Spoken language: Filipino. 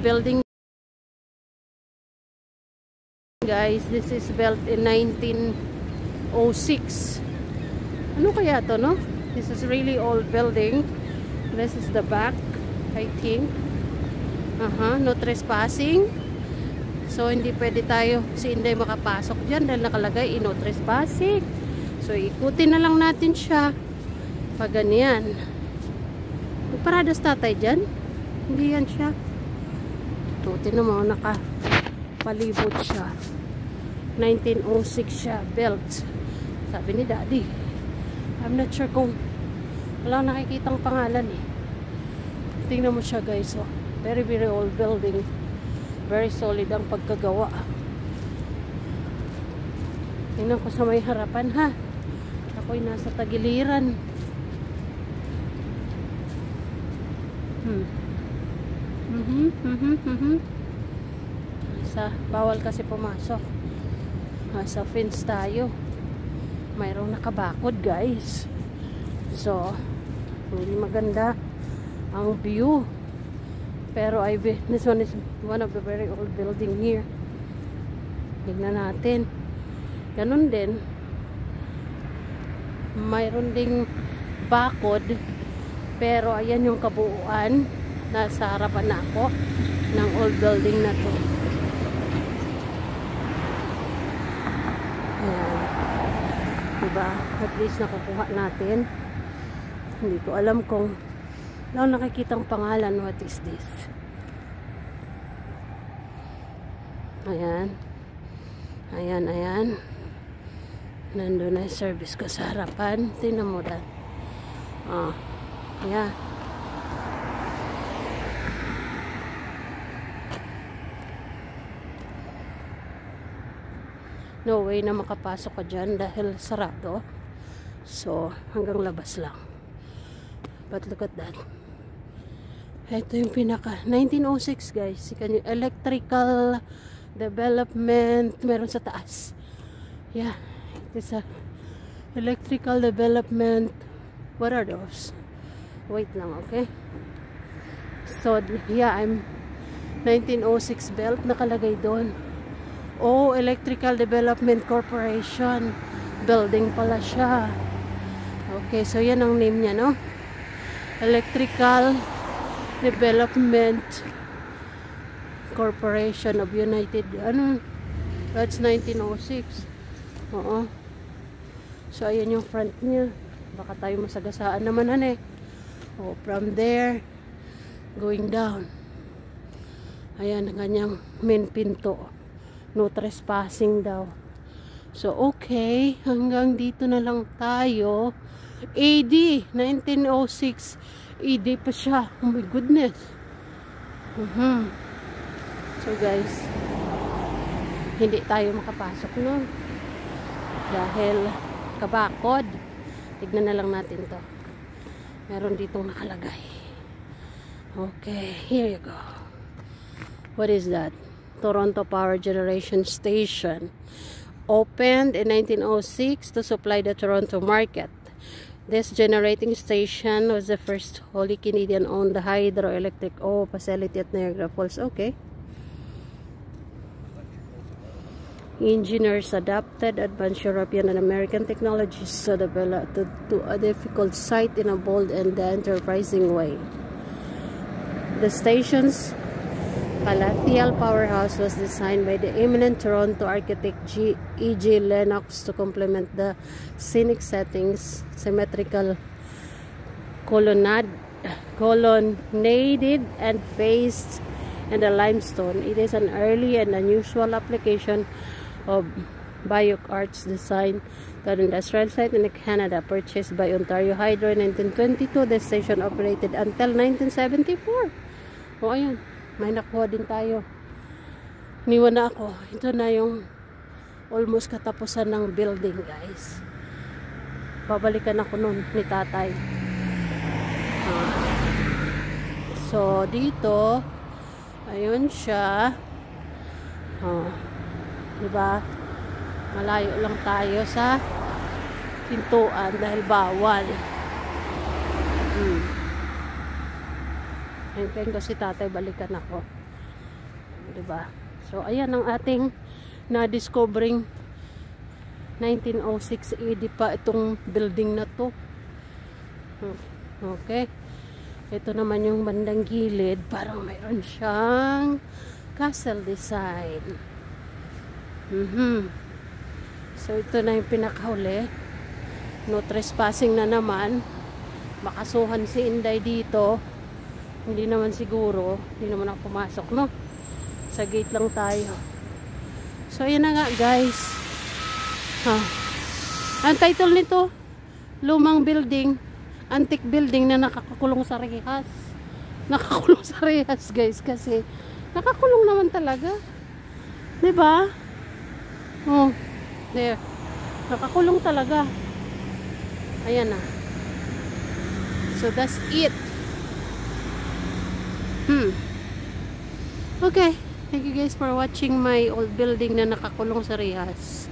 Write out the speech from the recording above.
building, guys. This is built in 1906. Ano kaya to, no? This is really old building. This is the back, I think. No trespassing. So hindi pwede tayo, si Inday makapasok dyan dahil nakalagay no trespassing. So ikutin na lang natin siya pag ganyan. Paradas tatay dyan, hindi yan siya. Ikutin na mo, nakapalibot siya. 1906 siya built, sabi ni Daddy. I'm not sure kung wala nakikitang pangalan eh. Tingnan mo siya, guys. Oh, very very old building, very solid ang pagkagawa. Tingnan ko sa may harapan, ha. Ako'y nasa tagiliran. Bawal kasi pumasok. Sa fence tayo. Mayroong nakabakod, guys. So hindi maganda ang view. Pero this one is one of the very old building here. Tignan natin. Ganun din. Mayroon ding bakod. Pero ayan yung kabuuan. Nasa harapan na ako ng old building na to. Ayan. Diba? At least nakukuha natin. Hindi ko alam kung nakikitang pangalan. What is this? Ayan. Ayan. Nandun na yung service ko sa harapan. Tingnan mo dan. Ayan. No way na makapasok ka dyan dahil sarado. So, hanggang labas lang. But look at that. Ito yung pinaka 1906, guys. Electrical development. Meron sa taas. Yeah. It is a electrical development. What are those? Wait lang, okay? So, yeah, I'm 1906 belt. Nakalagay doon. Oh, Electrical Development Corporation. Building pala siya. Okay, so yan ang name niya, no? Electrical Development Corporation of United. That's 1906. Oo. So, ayan yung front niya. Baka tayo masagasaan naman, Oh, from there, going down. Ayan, ang kanyang main pinto. No trespassing daw. So, okay. Hanggang dito na lang tayo. AD, 1906. AD pa siya. Oh my goodness. So, guys, hindi tayo makapasok nun. Dahil kabakod. Tignan na lang natin to. Meron ditong nakalagay. Okay, here you go. What is that? Toronto Power Generation Station. Opened in 1906 to supply the Toronto market. This generating station was the first wholly Canadian-owned hydroelectric facility at Niagara Falls. Okay. Engineers adapted advanced European and American technologies to develop to a difficult site in a bold and enterprising way. The station's palatial powerhouse was designed by the eminent Toronto architect E.G. Lennox to complement the scenic settings, symmetrical colonnaded and faced in the limestone. It is an early and unusual application of Bayok Arts design to an industrial site in Canada, purchased by Ontario Hydro in 1922. The station operated until 1974. O ayan, may nakuha din tayo. Niwan na ako. Ito na yung almost katapusan ng building, guys. Babalikan ako nun ni tatay. So, dito, ayun siya. Diba? Malayo lang tayo sa pintuan dahil bawal. Hintayin ko si tatay, balikan ako. Diba? So, ayan ang ating na-discovering 1906 AD pa itong building na to. Okay. Ito naman yung bandang gilid. Parang mayroon siyang castle design. So, ito na yung pinakahuli. No trespassing na naman. Makasuhan si Inday dito. Hindi naman siguro. Hindi naman ako pumasok, no? Sa gate lang tayo. So, ayan na nga, guys. Ang title nito, lumang building, antique building na nakakulong sa rehas. Nakakulong sa rehas, guys, kasi nakakulong naman talaga. Diba? Oh, there. Nakakulong talaga. Ayan na. So, that's it. Okay. Thank you guys for watching my old building na nakakulong sa rehas.